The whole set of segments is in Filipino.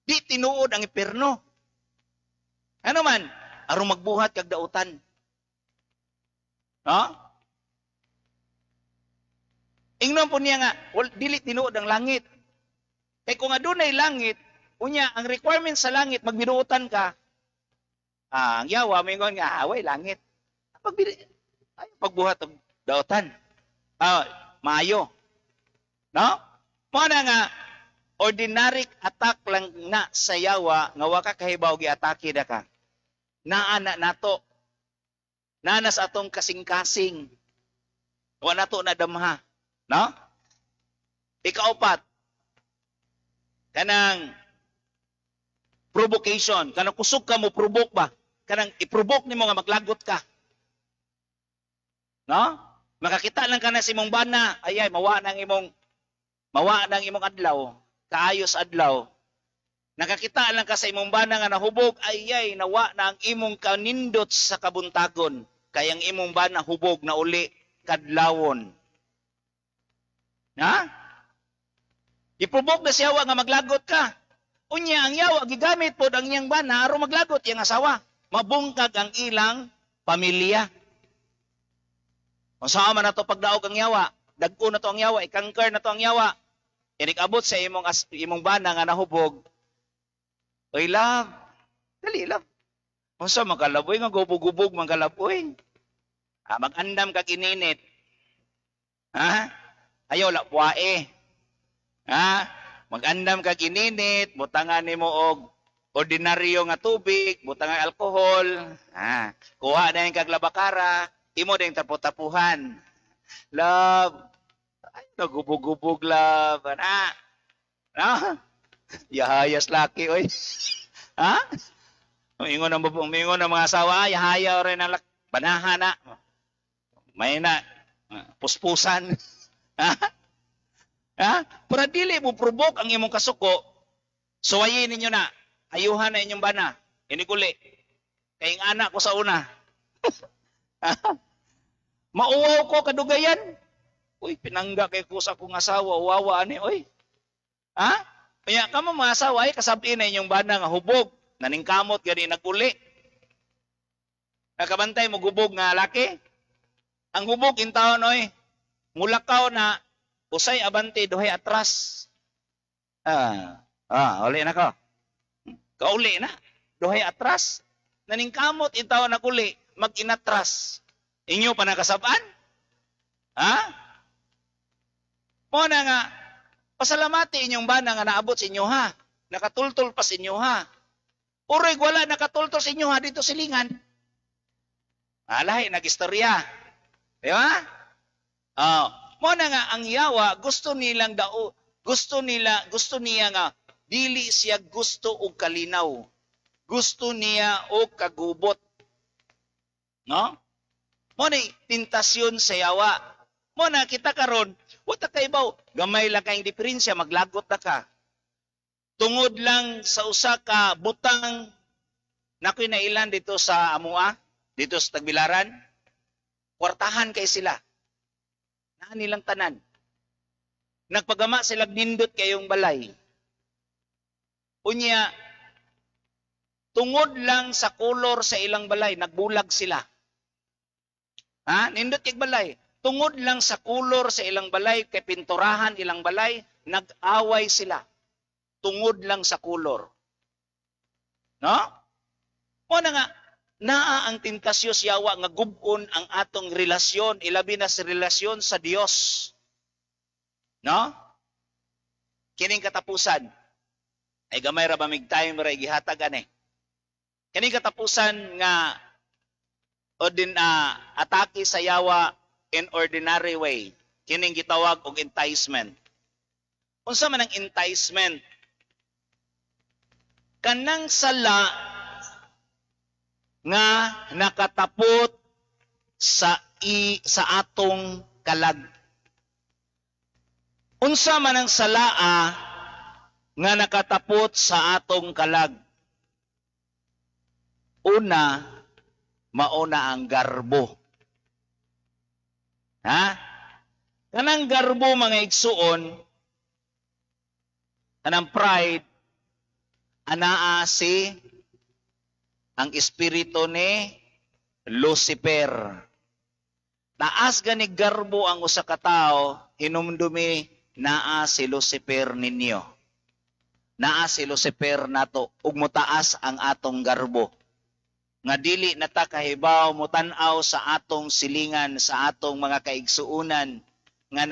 Di tinuod ang impierno. Ano man, aron magbuhat kag dautan. No? Ingnon po niya nga, dili tinuod ang langit. Kay kung adunay langit, unya ang requirement sa langit magbinuotan ka. Ang yawa mingon nga away langit. Pagbuhat og dautan. Maayo. No? Mo na nga ordinary attack lang na sa yawa nga wa ka kahibaw giatake da ka. Naa na nato. Nanas atong kasing-kasing. Wa nato na damha. No? Ikaapat, kanang provocation. Kanang kusog ka mo, provoke ba? Kanang i-provoke nimo nga maglagot ka. No? Makakita lang ka na si mong bana, ayay, mawa nang imong adlaw, kaayos adlaw. Nakakita lang ka sa imong bana nga nahubog, ayay, nawa na ang imong kanindot sa kabuntagon. Kayang imong bana hubog na uli kadlawon. Ha? I-provoke na si yawa nga maglagot ka. Unya, ang yawa, gigamit po ang iyang bana, aron maglagot yung asawa. Mabungkag ang ilang pamilya. Masama na to pagdaog ang yawa. Dagko na to ang yawa, ikangker na to ang yawa. Inikabot sa imong bana nga nahubog. Oy, love. Dali lang. Masa magkalaboy nga gubog-gubog magkalaboy. Mag-andam kag ininit. Ha? Ayaw lapwae. Ha? Mag-andam kag ininit, butangan nimo og ordinaryo nga tubig, butangan alcohol. Ha? Kuha na yung kag labakara, imo din tapo-tapuhan. Love. Ay, nagubog-gubog love. Ha? Ha? Yahayas laki, oy. Ha? Umingon ang mga asawa, yahaya rin ang banahan na. May na, puspusan. Ha? Ha? Para dili mo provoke ang imong kasuko, suwayin ninyo na, ayuhan na inyong bana. Inikuli. Kayong anak ko sa una. Mauwaw ko kadugayan. Uy, pinangga kay ko sa akong asawa, uwawa ani, oy. Ha? Kaya kamo mga asawa, ay kasabi na inyong bana nga hubog, naningkamot, gani naguli. Nakabantay mo gubog nga laki. Ang hubog in taon, oy, mulakaw na usay abante duhay atras. Uli na ko. Kauli na. Duhay atras. Naningkamot in taon naguli, mag-inatras. Inyo pa nakasabaan? Ha? Mo na nga, pasalamati inyong bana nga naabot sa inyo ha. Nakatultol pa sa inyo ha. Uroy wala nakatultol sa inyo ha dito silingan. Lahi nag-istorya. Di ba? Mo na nga ang yawa gusto niya nga dili siya gusto og kalinaw. Gusto niya og kagubot. No? Mo na tentasyon sa yawa. Mo na kita karon, wata kay baw, gamay lang kayong diferensya, maglagot na ka. Tungod lang sa usa ka butang na kinailan dito sa Amua, dito sa Tagbilaran, kwartahan kay sila. Na nilang tanan. Nagpagama sila nindot kayong balay. Unya, tungod lang sa kolor sa ilang balay, nagbulag sila. Ha? Nindot kay balay. Tungod lang sa kolor sa ilang balay, kay pinturahan ilang balay, nag-away sila. Tungod lang sa kolor. No? O na nga, naa ang tentasyon yawa nga gubon ang atong relasyon, ilabi na sa relasyon sa Dios. No? Kining katapusan, ay gamay ra ba mig time ra gihatag ani. Kining katapusan nga atake sa yawa in ordinary way, kining gitawag og enticement. Unsa man ang enticement? Kanang sala nga nakatapot sa atong kalag. Unsa man ang salaa nga nakatapot sa atong kalag? Una, mauna ang garbo. Ha? Kanang garbo mga igsuon, kanang pride, anaa si ang espiritu ni Lucifer. Taas gani garbo ang usa ka tawo, hinumdumi naa si Lucifer ninyo. Naa si Lucifer nato ug motaas ang atong garbo. Nga dili nata kahibaw mutan-aw sa atong silingan, sa atong mga kaigsuunan nga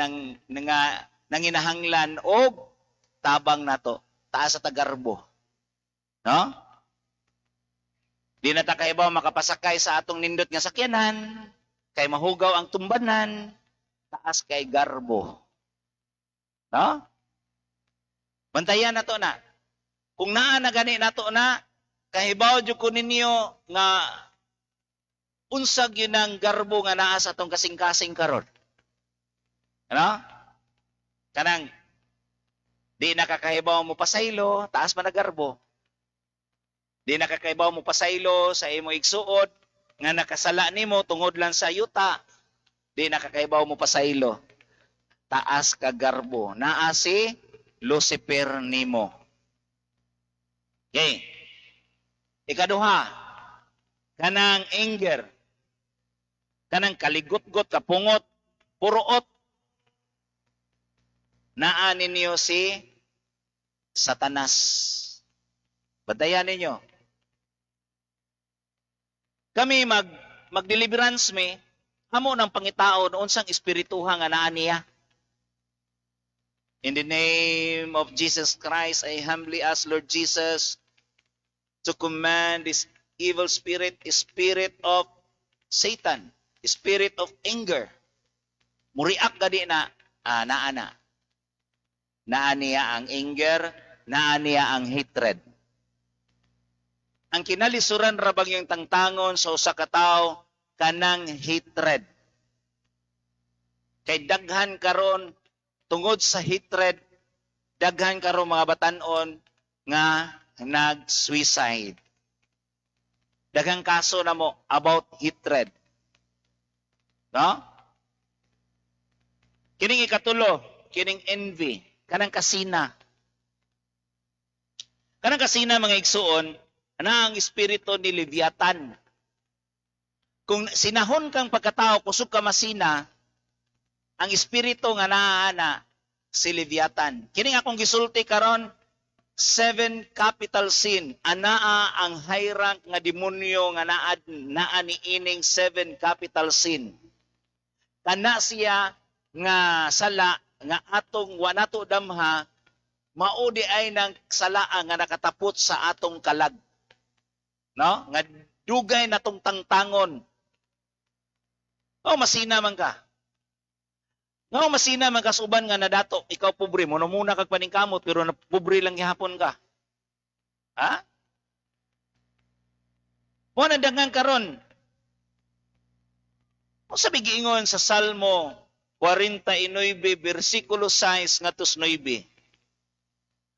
nanginahanglan og tabang nato. Taas sa tagarbo. No? Di nata kahibaw makapasakay sa atong nindot nga sakyanan, kay mahugaw ang tumbanan, taas kay garbo. No? Bantayan nato na. Kung naa na gani nato na, kahibaw jud ko ninyo nga unsag yun ang garbo nga naa sa atong kasing-kasing karon. Ano? Kanang di nakakahibaw mo pasaylo, taas man na garbo. Di nakakahibaw mo pasaylo sa imo igsuod nga nakasala nimo tungod lang sa yuta. Di nakakahibaw mo pasaylo. Taas ka garbo. Naa si Lucifer nimo. Okay. Ikaduha, kanang anger, kanang kaligot-got, kapungot, puruot, naa ninyo si Satanas. Batayan ninyo. Kami mag-deliverance me, amo ng pangitao noon sang espirituha nga naa niya. In the name of Jesus Christ, I humbly ask Lord Jesus to command this evil spirit, spirit of Satan, spirit of anger. Muriak gadi na, naa na. Naa niya ang anger, naa niya ang hatred. Ang kinalisuran rabang yung tangtangon sa usa ka tawo kanang hatred. Kay daghan karon tungod sa hatred, daghan karon mga batan-on nga nag-suicide. Daghang kaso na mo about hatred. No? Kining ikatulo, kining envy, kanang kasina. Kanang kasina mga igsuon, ana ang espiritu ni Leviathan. Kung sinahon kang pagkatao, kusog ka masina, ang espiritu nga naa si Leviathan. Kining akong gisulti karon, 7 capital sin. Anaa ang high rank nga demonyo nga naa ni ining 7 capital sin. Kana siya nga sala nga atong wanato damha maudi ay nang salaa nga nakatapot sa atong kalag. No? Nga dugay natong tangtangon. Masina man ka. No, masina man kasuban nga nadato, ikaw pobre mo, muna kag paningkamot pero pobre lang gihapon ka. Ha? Mo nandangan karon. Mo sabi giingon sa Salmo 49 bersikulo 6 ngadto 9.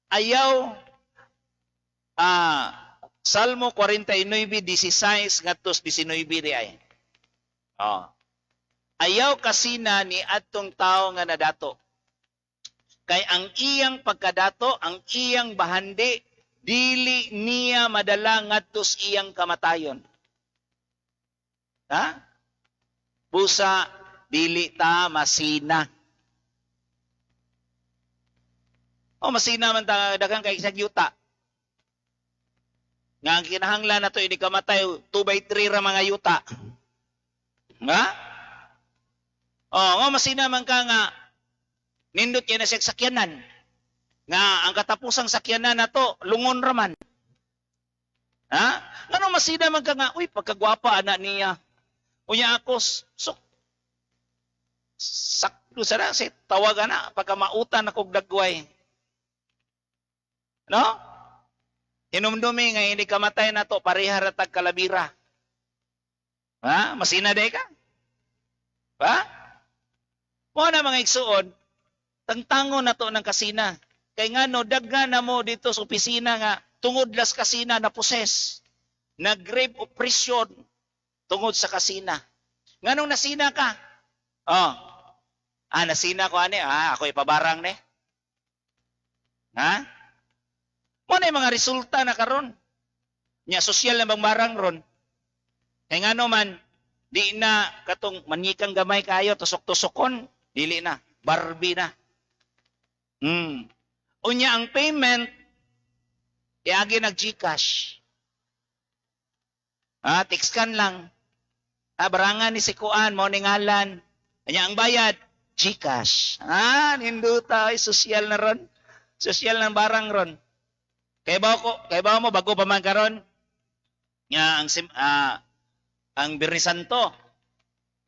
Ayaw Salmo 49:16 ngadto 19 di ay. Ayaw kasina ni adtong tao nga nadato. Kay ang iyang pagkadato, ang iyang bahandi, dili niya madala ngadto sa iyang kamatayon. Ha? Busa, dili ta masina. Masina man ta daghang kay isang yuta. Nga ang kinahanglan nato ini kamatay 2/3 ra mga yuta. Nga? Masina man ka nga nindot kay na siya sakyanan. Nga ang katapusang sakyanan nato lungon raman. Ha? Ano masina man ka nga, uy, pagkagwapa anak niya. Unya ako, sakto sa si tawagan na pagka mautan akong dagway. No? Hinumdumi nga hindi kamatay na to, pareha ratag kalabira. Ha? Masina day ka? Ha? Mo na mga igsuon, tangtangon na to ng kasina. Kay nga no, daghan na mo dito sa opisina nga, tungod las kasina na poses. Nag-grave oppression tungod sa kasina. Nga nung nasina ka? Nasina ko ani, ako ipabarang ne. Ha? Mo na Nay mga resulta na karon. Nya sosyal na bang barang ron. Kay ngano man di na katong manyikang gamay kayo tusok-tusokon, dili na, Barbie na. Unya ang payment iagi nag GCash. Text kan lang. Barangan ni si Kuan mo ning ngalan. Anya ang bayad GCash. Ninduta ay sosyal na ron. Sosyal ng barang ron. Kay ba mo bago pa man karon? Nga ang Birni Santo.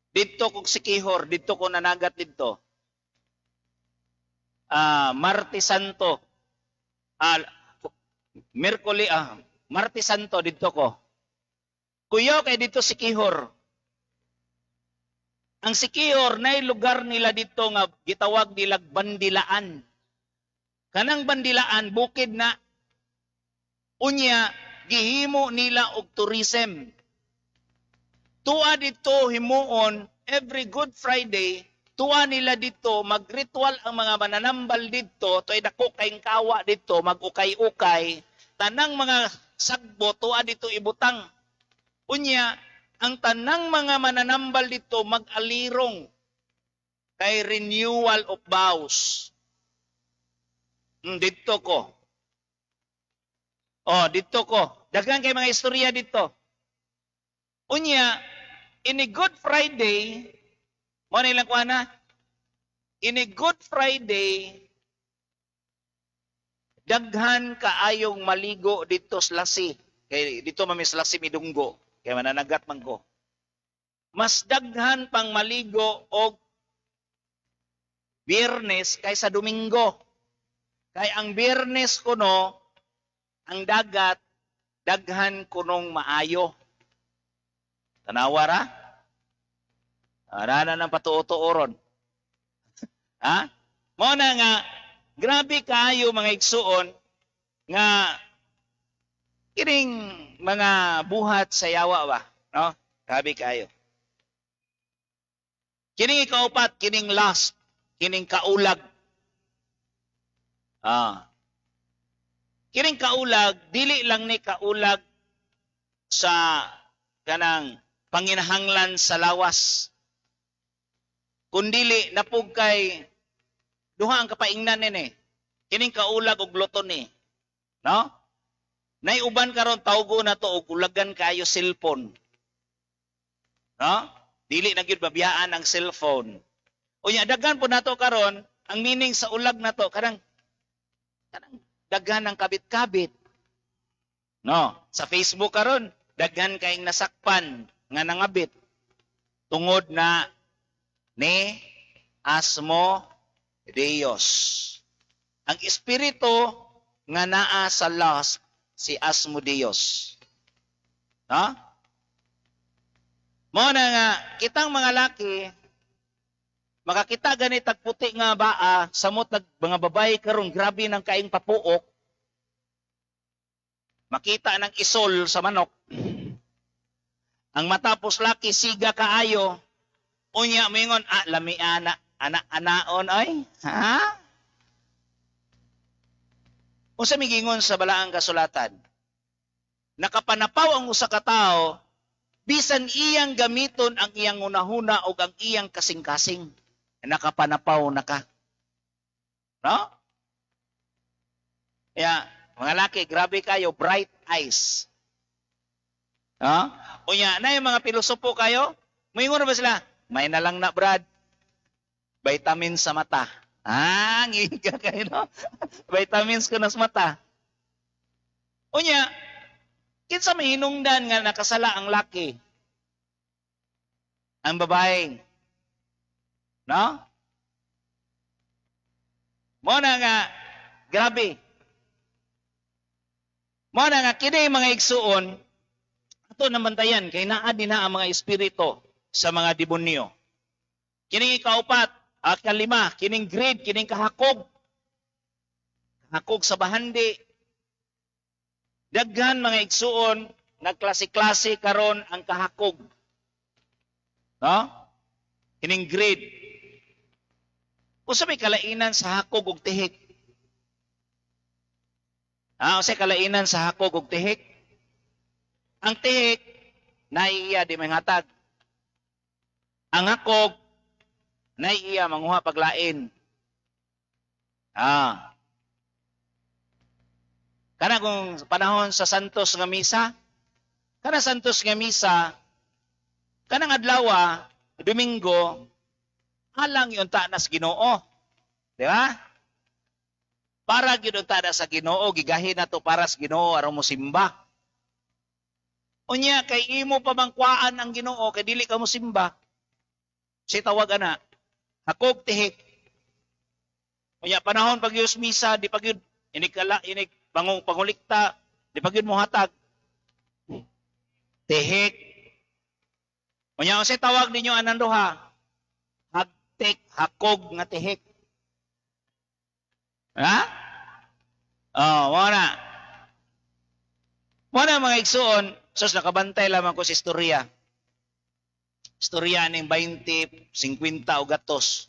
Dito ko sikihor, dito ko nanagat dito. Martes Santo. Martes Santo dito ko. Kuyo kay dito sikihor. Ang sikihor nay lugar nila dito nga gitawag nila Bandilaan. Kanang Bandilaan bukid na unya gihimo nila og tourism. Tuwa dito himuon every Good Friday, tuwa nila dito magritual ang mga mananambal dito, toy dako kayong kawa dito magukay-ukay, tanang mga sagbo tuwa dito ibutang. Unya ang tanang mga mananambal dito mag-alirong kay renewal of vows. Dito ko. Dito ko. Daghan kay mga istorya dito. Unya, in a Good Friday, mo nilang kuha na, in a Good Friday, daghan kaayong maligo dito sa lasi. Kay dito mamis lasi midunggo. Kaya mananagat man ko. Mas daghan pang maligo og Biyernes kaysa Domingo. Kay ang Biyernes kuno, ang dagat, daghan kunong maayo. Tanawa ra? Arana ng patuo-tuoron. Mo na nga, grabe kayo mga igsuon, nga kining mga buhat sa yawa ba? No? Grabe kayo. Kining ikaupat, kining last, kining kaulag. Kining kaulag, dili lang ni kaulag sa kanang panginahanglan sa lawas. Kundili napug kay duha ang kapaingnan nini. Kining kaulag og luton ni. No? Nay uban karon tawgo na to og ulagan kayo cellphone. No? Dili na gyud babiyaan ang cellphone. Unya daghan po nato karon ang meaning sa ulag nato kanang daghan ng kabit-kabit. No, sa Facebook karon daghan kayong nasakpan nga nangabit tungod na ni Asmo Dios. Ang espiritu nga naa sa lust si Asmodeus. No? Mo na nga, kitang mga laki, makakita ganit tagputi nga baa, samot mga babae karon grabe ng kaing papuok, makita ng isol sa manok, ang matapos laki siga kaayo, unya mingon, lami anaon ay, Unsa migingon sa balaang kasulatan? Nakapanapaw ang usa ka tawo bisan iyang gamiton ang iyang hunahuna o ang iyang kasing-kasing. Nakapanapaw na ka. No? Kaya, mga laki, grabe kayo, bright eyes. No? Unya, na yung mga pilosopo kayo, mayingon ba sila? May na lang na, Brad. Vitamin sa mata. Ngiga kayo, no? Vitamins ko na sa mata. Unya, kinsa may hinungdan nga nakasala ang laki? Ang babae. No? Mo na nga, grabe. Mo na nga, kini mga igsuon, ato namantayan, kay naa din na ang mga espiritu sa mga demonyo. Kining ikaupat, kalima, kining greed, kining kahakog. Kahakog sa bahandi. Daghan mga igsuon, nagklase-klase karon ang kahakog. No? Kining greed. Kung sa may kalainan sa hakog ug tihik. Unsay kalainan sa hakog ug tihik? Ang tihik naiiya di mangatag. Ang hakog naiiya manguha paglain. Kana kung panahon sa Santos nga misa, kana Santos nga misa, kanang adlaw, Domingo, halang yung tanas Ginoo. Di ba? Para gyud ta na sa Ginoo, gigahin na to para sa Ginoo aron mo simba. Unya kay imo pamangkwaan ang Ginoo kay dili ka mo simba. Si tawag ana, hakog tihik. Unya panahon pag yus misa di pagyud inig pangulikta, di pagyud mo hatag. Tihik. Unya unsay tawag ninyo anang duha? Hagtik, hakog nga tihik. Ha? Wala. Wala mga igsuon, sus nakabantay lamang ko sa istorya. Istorya ning 20, 50 o gatos.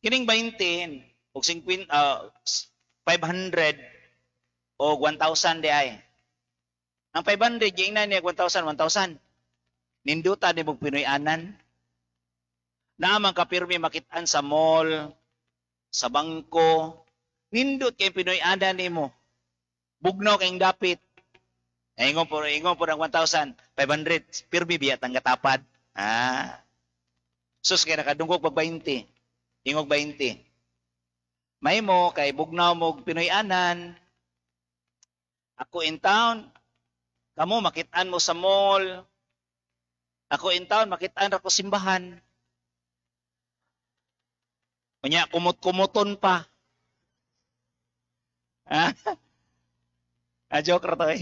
Kining 20 o 50, 500 o 1,000 di ay. Ang 500 yung ina niya 1,000, 1,000. Ninduta ni mong Pinoy-anan. Naamang kapirmi makitaan sa mall, sa bangko, nindot kay Pinoy-anan nimo. Bugnaw kayong dapit. Ingon po ng 1,000, 500, pirmi biya tang katapad. Sus kay nakadungkog pag 20. Ingog 20. May mo kay bugnaw mo Pinoy-anan. Ako in town, kamo makitaan mo sa mall. Ako in town, makitaan ra ko simbahan. Kunya kumot-kumuton pa. Joke ra to eh.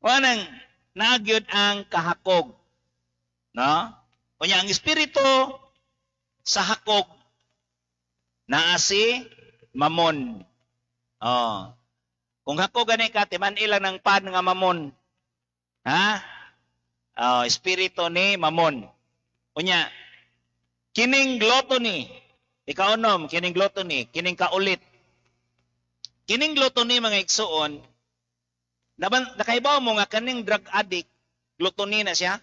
Wanang nagyod ang kahakog. No? Kunya ang espiritu sa hakog naa si Mamon. Kung hakog gani ka timan ilang ng pan nga Mamon. Espiritu ni Mamon. Kunya kining gluttony, ikaunom, kining gluttony, kining kaulit. Kining gluttony mga igsuon, nakaibaw mo nga kaning drug addict, gluttony na siya.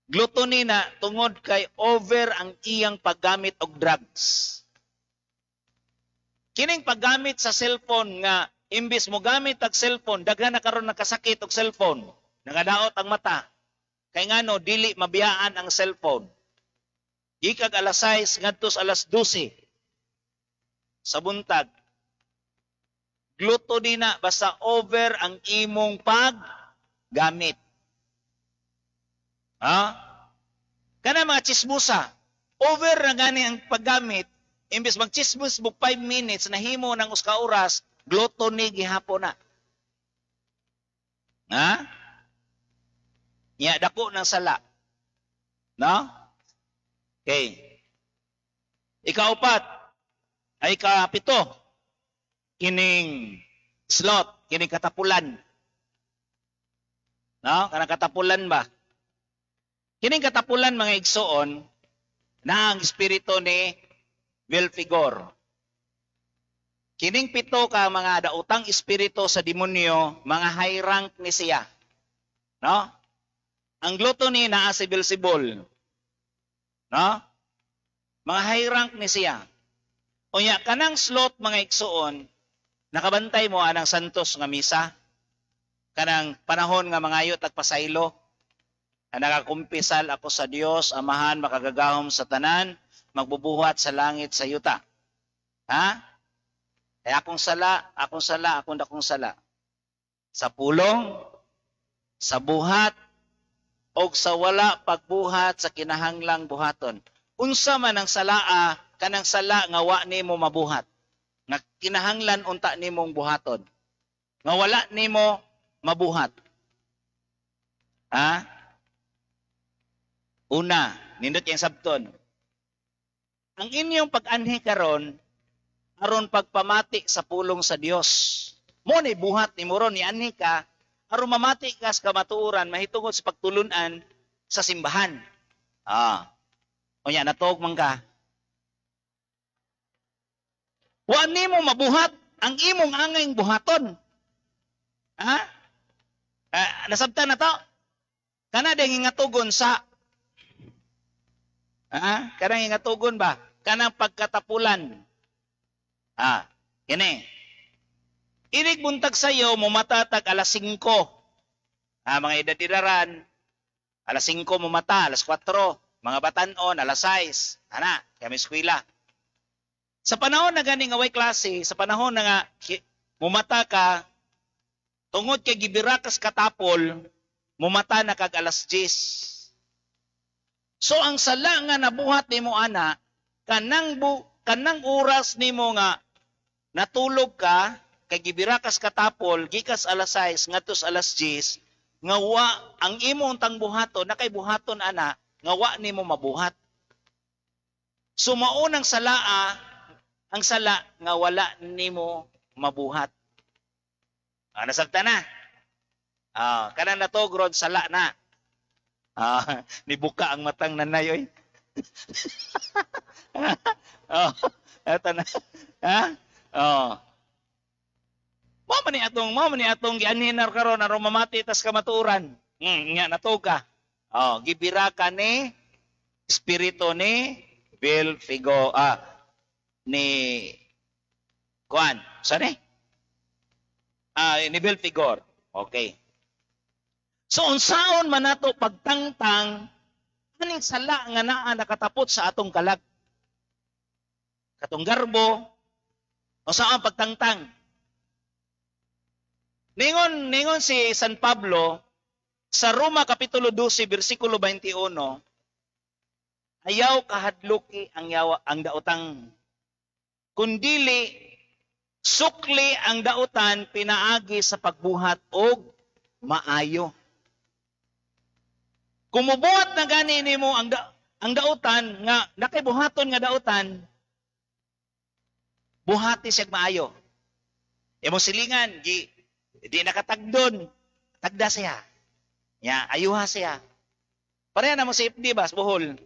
Gluttony na tungod kay over ang iyang paggamit og drugs. Kining paggamit sa cellphone nga imbis mo gamit ang cellphone, daghan na karon nakasakit og cellphone, nagadaot ang mata. Kay ngano dili mabiyaan ang cellphone. Gikag alas 6 ngadto alas 12 sa buntag. Gluttony na basta over ang imong paggamit. Kana mga chismosa, over na gani ang paggamit, imbes magchismos mo 5 minutes na himo ng uska oras, gluttony gihapon na. Dako ng sala. No? Okay. Ikaupat, ay kapito, kining slot, kining katapulan. No? Kanang katapulan ba? Kining katapulan mga igsoon, na ang espiritu ni Belfigor. Kining pito ka mga dautang espiritu sa demonyo, mga high rank ni siya. No? Ang gluttony naa si Beelzebul. No? Mga high rank ni siya. Unya kanang slot mga igsuon, nakabantay mo anang santos nga misa. Kanang panahon nga mangayo tagpasaylo. Nakakumpisal ako sa Dios, Amahan, makagagahom sa tanan, magbubuhat sa langit sa yuta. Akong sala, akong dakong sala. Sa pulong, sa buhat, o sa wala pagbuhat sa kinahanglang buhaton. Unsa man ang salaa, kanang sala nga wa nimo mabuhat. Nga kinahanglan unta nimong buhaton. Nga wala nimo mabuhat. Una, nindot yung sabton. Ang inyong pag-anhi karon aron pagpamati sa pulong sa Dios. Mo ni buhat ni moron ni anhi ka aron mamati ka sa kamatuoran mahitungod sa pagtulunan sa simbahan. Unya natog man ka Wa nimo mabuhat ang imong angay buhaton. Ha? Nasabtan na to? Kana ding ingatugon sa kanang ingatugon ba? Kanang pagkatapulan. Kini. Inig buntag sayo mo matatag alas 5. Mga edadiraran, alas 5 mo mata, alas 4. Mga batanon, alas 6. Kami eskwela. Sa panahon na gani nga way klase, sa panahon na nga mumata ka, tungod kay gibirakas katapol, mumata na kag alas 10. So ang sala nga nabuhat nimo ana, kanang oras nimo nga natulog ka, kay gibirakas katapol, gikas alas 6 ngadto alas 10, nga wa ang imong tang buhaton, nakay buhaton ana, nga wa nimo mabuhat. So maunang salaa, ang sala nga wala nimo mabuhat. Nasabta na. Kanang natogrod sala na. Nibuka ang matang nanay oy. Eto na. Mao man ni atong gianhinar karon aron mamati tas kamaturan. Nga natuga. Gibira ka ni espiritu ni Belfigo ni Kuan. Saan ni Belfigor. Okay. So unsaon man nato pagtangtang kaning sala nga naa nakatapot sa atong kalag. Katong garbo unsaon pagtangtang? Ningon si San Pablo sa Roma kapitulo 12 bersikulo 21, ayaw kahadluki ang daotang kundili sukli ang dautan pinaagi sa pagbuhat og maayo. Kumubuhat na gani nimo ang dautan nga nakaybuhaton nga dautan, buhati siya maayo. Imo silingan di nakatagdon, tagda siya. Ayuha siya. Pareha na mo sa FD ba, Bohol.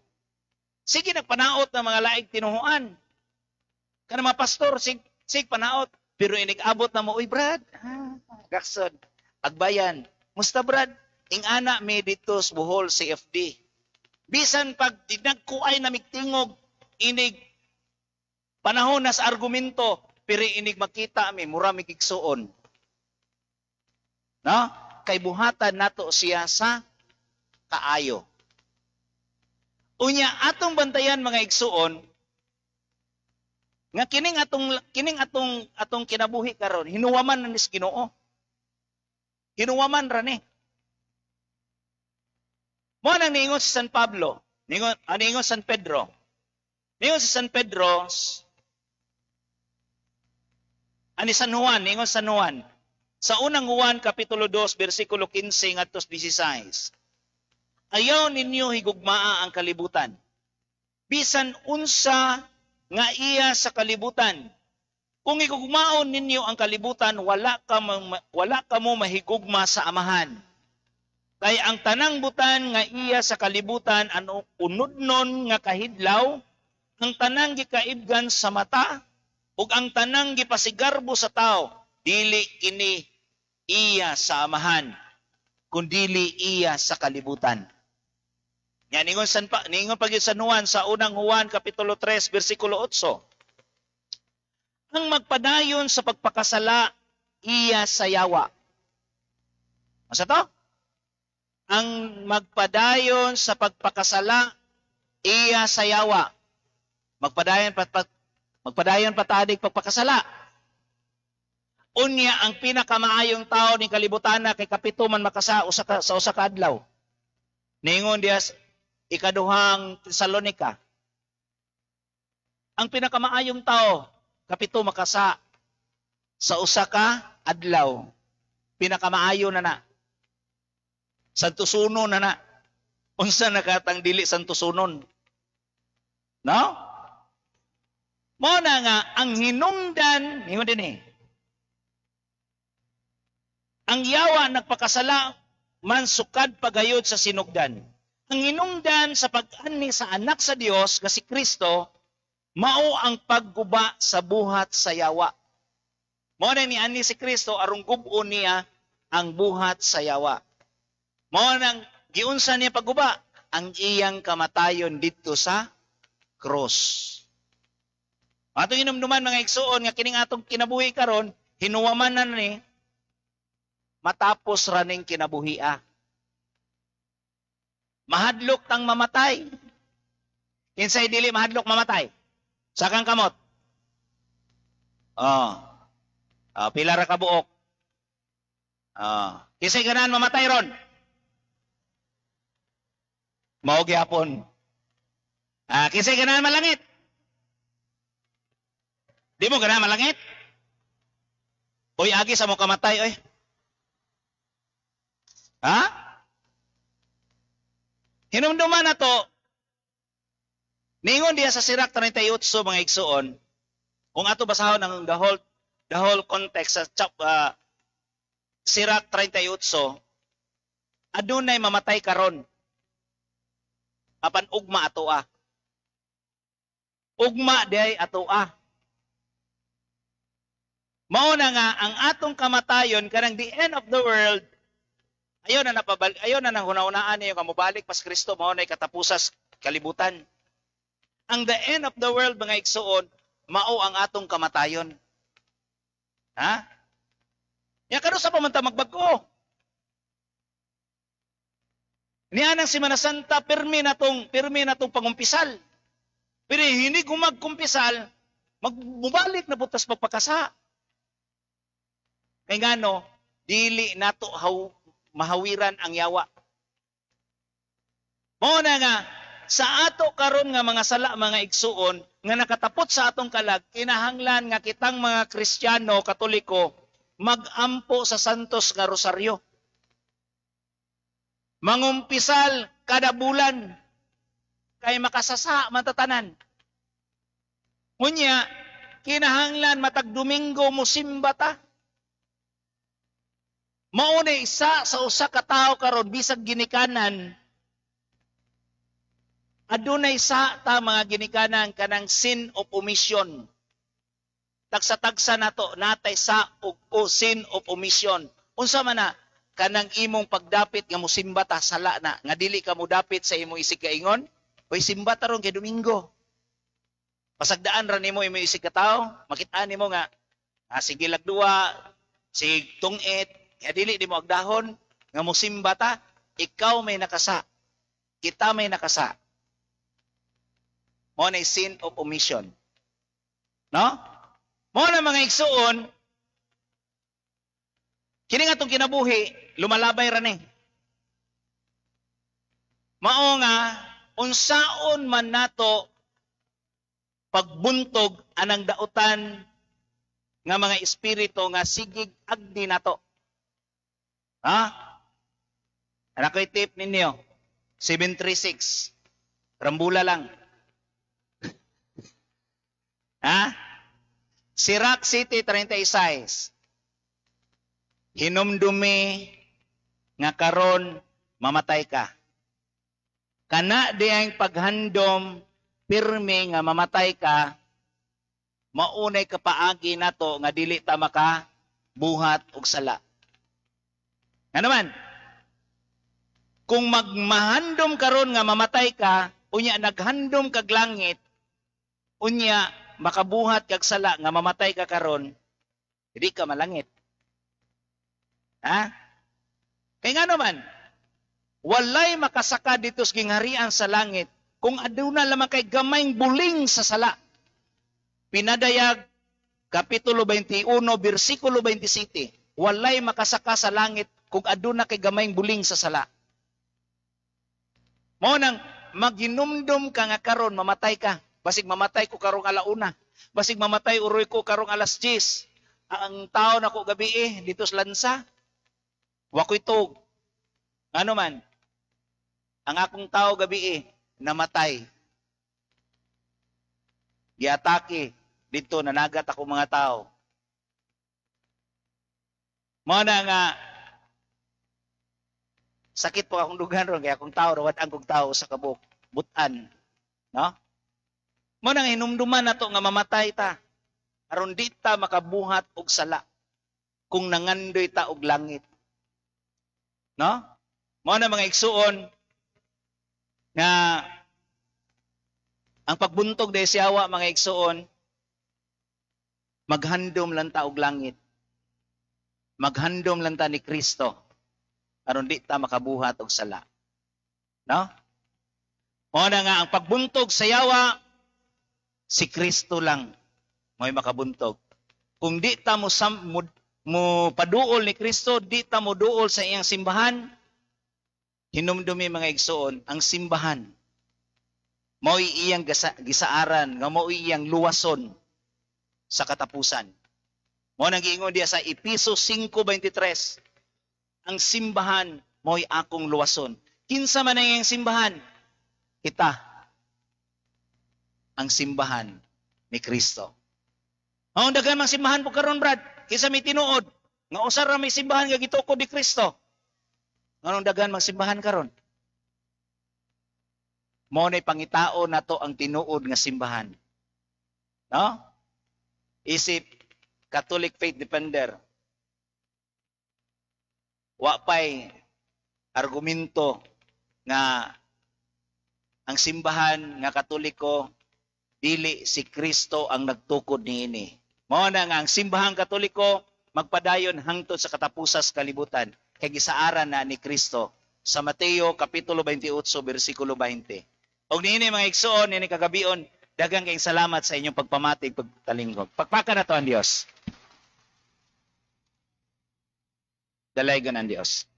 Sige nagpanaot ng mga laig tinuhuan. Kana mga pastor, sig panaot. Pero inig-abot na mo, uy Brad, gaksod, agbayan. Musta Brad? Ing ana may dito sa Bohol sa FD. Bisan pag dinagkuay na migtingog, inig panahon na sa argumento, pero inig makita mi, mura migigsuon. No? Kay buhatan nato siya sa kaayo. Unya atong bantayan mga igsuon nga kining atong kinabuhi karon hinuwaman na nis Ginoo. Hinuwaman ra ni. Mo nang niingon si San Pablo, niingon San Pedro. Niingon si San Pedro ani San Juan, niingon San Juan. Sa unang Juan kapitulo 2 bersikulo 15 ngadto 16. Ayaw ninyo higugmaa ang kalibutan. Bisan unsa nga iya sa kalibutan. Kung higugmaon ninyo ang kalibutan, wala ka mo mahigugma sa amahan. Kay ang tanang butan nga iya sa kalibutan ano unudnon nga kahidlaw, ang tanang gikaibgan sa mata ug ang tanang gipasigarbo sa tao, dili kini iya sa amahan, kundili iya sa kalibutan. Yan, ningon pag San Juan sa unang Juan kapitulo 3 bersikulo 8. Ang magpadayon sa pagpakasala iya sa yawa. Asa to? Ang magpadayon sa pagpakasala iya sa yawa. Magpadayon patadig pagpakasala. Unya ang pinakamaayong tao ni kalibutan na kay kapito man makasa sa usa ka adlaw. Ningon diya ikaduhang Tesalonika. Ang pinakamaayong tao kapito makasa sa usa ka adlaw. Pinakamaayo na. Santusuno na. Unsa nakatang dili santusunon? No? Mo na nga ang hinungdan, ningon din ang yawa nagpakasala man sukad pagayod sa sinugdan. Ang hinungdan sa pag-ani sa anak sa Dios nga si Kristo Mao ang pagguba sa buhat sa yawa. Mao na ni ani si Kristo aron gub-on niya ang buhat sa yawa. Mao nang giunsa niya pagguba ang iyang kamatayon didto sa cross. Atong inumduman mga igsuon nga kining atong kinabuhi karon hinuwaman na ni matapos raning kinabuhia. Mahadlok tang mamatay. Kinsay dili mahadlok mamatay? Sakang kamot. Pila ra ka buok. Kinsay ganahan mamatay ron? Mao gyapon. Kinsay ganahan malangit? Di mo ganahan malangit? Uy, agi sa mo kamatay, oy. Ha? Hinumduman na to, ningon diya sa Sirak 38 mga igsuon, kung ato basahon ang the whole context sa Sirak 38, adunay mamatay karon. Apan ugma atoa. Ugma diay atoa. Mao na nga ang atong kamatayon kanang the end of the world. Ayon na nang hunahunaan niyo kamubalik pas Kristo mao na katapusas kalibutan. Ang the end of the world mga igsuon, mao ang atong kamatayon. Ha? Ya kano sa pamanta magbag-o. Niya nang Semana Santa pirmi na tong pangumpisal. Pero hindi ko magkumpisal, magbubalik na butas pagpakasa. Kay ngano, dili nato mahawiran ang yawa. Mao na nga sa ato karon nga mga sala mga igsuon nga nakatapot sa atong kalag, kinahanglan nga kitang mga Kristiyano, Katoliko magampo sa santos nga rosaryo. Mangumpisal kada bulan kay makasasa matatanan. Unya, kinahanglan matag Domingo musimba ta. Mao na isa sa usa ka tawo karon bisag ginikanan. Adunay sa ta mga ginikanan kanang sin of omission. Tagsa-tagsa nato natay sa o sin of omission. Unsa man na kanang imong pagdapit nga mosimba ta sala na nga dili ka mo dapit sa imong isig kaingon, oy simba ta ron kay Domingo. Pasagdaan ra nimo imong isig ka tawo, makita nimo nga sige lagduwa, sige tungit, ya dili nimo agdahon nga mosimba ta, ikaw may nakasa. Kita may nakasa. Mo na sin of omission. No? Mo na mga igsuon, kini nga itong kinabuhi, lumalabay ra ni. Mao nga, unsaon man nato pagbuntog anang dautan nga mga espiritu nga sigig agdi nato. Ha? Anak ko'y tip ninyo, 736. Rambula lang. Ha? Sirak City 36. Hinumdumi nga karon mamatay ka. Kana diyang paghandom pirmi nga mamatay ka, maunay kapaagi nato nga dili ta maka buhat og sala. Nga naman, kung magmahandom karon nga mamatay ka, unya naghandom kag langit, unya makabuhat kag sala nga mamatay ka karon, dili ka malangit. Ha? Kaya nga naman, walay makasaka dito sa gingharian sa langit kung aduna lamang kay gamayng buling sa sala. Pinadayag, Kapitulo 21, versikulo 27, walay makasaka sa langit kung aduna kay gamayng buling sa sala. Mao nang maghinumdum ka nga karon mamatay ka. Basig mamatay ko karong alauna. Basig mamatay uroy ko karong alas 10. Ang tao na ko gabi dito sa lansa. Wako'y tog. Ano man, ang akong tao gabi namatay. Giatake, dito nanagat ako mga tao. Mao na nga, sakit po akong dugan ron, kaya akong tao, rawad ang kong tao sa kabuk, butan. No? Mo nang hinumduman nato nga mamatay ta aron di ta makabuhat og sala kung nangandoy ta og langit. No? Mo na mga igsuon nga ang pagbuntog dahil siyawa mga igsuon, maghandom lang ta og langit. Maghandom lang ta ni Kristo aron di ta makabuhat og sala. No? Mo na nga ang pagbuntog sa yawa si Kristo lang mo'y makabuntog. Kung di ta mo paduol ni Kristo, di ta mo duol sa iyang simbahan, hinumdumi mga igsuon, ang simbahan mo'y iyang gisaaran, nga mo'y iyang luwason sa katapusan. Mo nang giingon diya sa Episo 5:23, ang simbahan mo'y akong luwason. Kinsa man ang iyang simbahan? Kita. Ang simbahan ni Kristo. Ang daghan mang simbahan po karon, Brad. Kinsa may tinuod nga usa ra may simbahan nga gitukod ni Kristo. Nganong daghan mang simbahan karon? Mo nay pangitao nato ang tinuod nga simbahan. No? Isip Catholic Faith Defender. Wa pay argumento nga ang simbahan nga Katoliko dili si Kristo ang nagtukod niini. Mao na nga ang simbahang Katoliko magpadayon hangtod sa katapusas kalibutan kay gisaaran na ni Kristo sa Mateo kapitulo 28 bersikulo 20. Og niini mga igsoon niini kagabion, daghang kayong salamat sa inyong pagpamatig pagtalingkod. Pagpaka na to ang Dios. Dalaygon ang Dios.